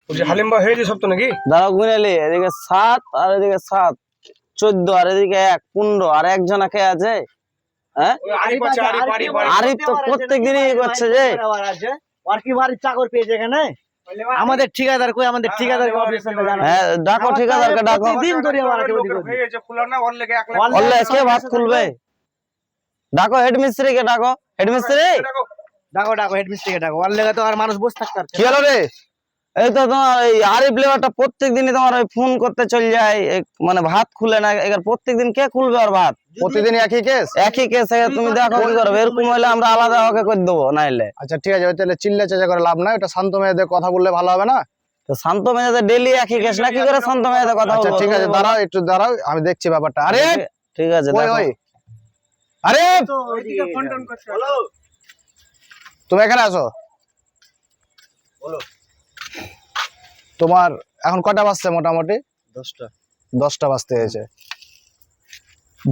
হালিম বা হয়েছে সব তো নাকি? দাঁড়াও গুনেলি, এদিকে 7 আর এদিকে 7, 14 আর এদিকে 1, 15 আর একজন কে আছে। হ্যাঁ আরিফ তো প্রত্যেক দিনই করছে যে। আর কি বাড়ির চাকর পেয়েছে এখানে আমাদের ঠিকাদার কই, আমাদের ঠিকাদার হ্যাঁ ডাকো ঠিকাদারকে ডাকো। দিন ধরে হয়েছে খোলা না ওর লেগে 1 লাখ বললে কে ভাত খুলবে? ডাকো হেড মিস্ত্রিকে ডাকো। হেড মিস্ত্রি ডাকো ডাকো হেড মিস্ত্রিকে ডাকো, ওর লেগে তো আর মানুষ বসে থাকতে পারছে কি হলো রে? এই তো তোমার এই আরিফ লেবারটা প্রত্যেক দিনই তোমার ওই ফোন করতে চলে যায়, মানে ভাত খুলে না। এবার প্রত্যেকদিন কে খুলবে আর ভাত? প্রতিদিন একই কেস। একই কেস। তুমি দেখো কি করবে, এরকম হইলে আমরা আলাদা ওকে করে দেবো নাইলে। আচ্ছা ঠিক আছে, ওই তাহলে চিল্লা চেঁচা করে লাভ নাই, ওটা শান্ত মেয়েদের কথা বললে ভালো হবে না? তো শান্ত মেজাজে ডেইলি একই কেস না, কি করে শান্ত মেজাজে কথা আচ্ছা বলবো? ঠিক আছে, দাঁড়াও একটু দাঁড়াও, আমি দেখছি ব্যাপারটা। আরে ঠিক আছে ওই দেখো। ওই আরে তুমি এখানে আসো। তোমার এখন কটা বাজছে? মোটামুটি 10টা বাজতে হয়েছে।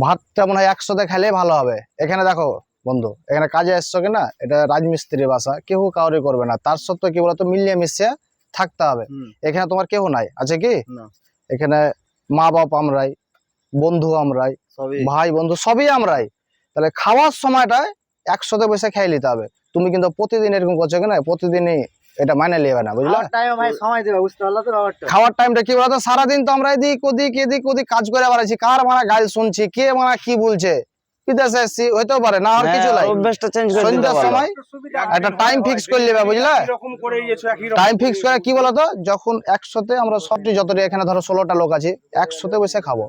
ভাতটা মনে হয় 100তে খেলে ভালো হবে। এখানে দেখো বন্ধু, এখানে কাজে এসছো কিনা, এটা রাজমিস্ত্রির বাসা, কেউ কাউরে করবে না। তার সত্ত্বেও কি বলতো, মিলিয়ে মিশিয়ে থাকতে হবে। এখানে তোমার কেউ নাই আছে কি? এখানে মা বাপ আমরাই, বন্ধু আমরাই, ভাই বন্ধু সবই আমরাই। তাহলে খাওয়ার সময়টায় 100তে বসে খেয়ে নিতে হবে। তুমি কিন্তু প্রতিদিন এরকম করছো কিনা, প্রতিদিনই এটা মানে নেবে না, বুঝলা? খাওয়ার টাইমটা কি বলতো, সারাদিন তো আমরা এদিক ওদিক কাজ করে বেড়াচ্ছি। কার মারা গাল শুনছি, কে মারা কি বলছে। বিদেশে এসছি, হইতেও পারে না, আর কিছু নাই। অভ্যাসটা চেঞ্জ করে দিতে সন্ধ্যার পারো। সময় একটা টাইম ফিক্স করে নেবে, বুঝলা? এরকম করে দিয়েছো একই রকম টাইম ফিক্স করে কি বলতো, যখন 100তে আমরা সবটি যতটি এখানে ধরো 16টা লোক আছে, 100তে বসে খাবো।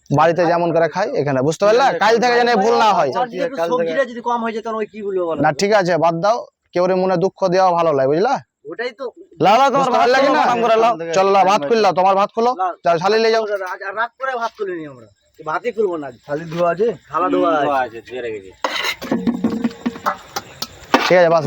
বাড়িতে যেমন করে খাই এখানে, বুঝতে পারলে? কাল থেকে যেন ভুল না হয়। সবজিটা যদি কম হয়ে যায় তাহলে ওই কি বলবো বলো? না ঠিক আছে, বাদ দাও, কেউ মনে দুঃখ দেওয়া ভালো লাগে, বুঝলা? ওটাই তো লাও লাও তোমার বুঝতে ভাত পারলে লাগে কি না, না? কাম করে লাও। চলো লাও, ভাত খুললাও, তোমার ভাত খুলো, শালি নিয়ে যাও। রাত করে ভাত তুলিনি আমরা, ভাতই খুলবো না, খালি ধোয়া আছে, থালা ধোয়া আছে। ঠিক আছে বাস।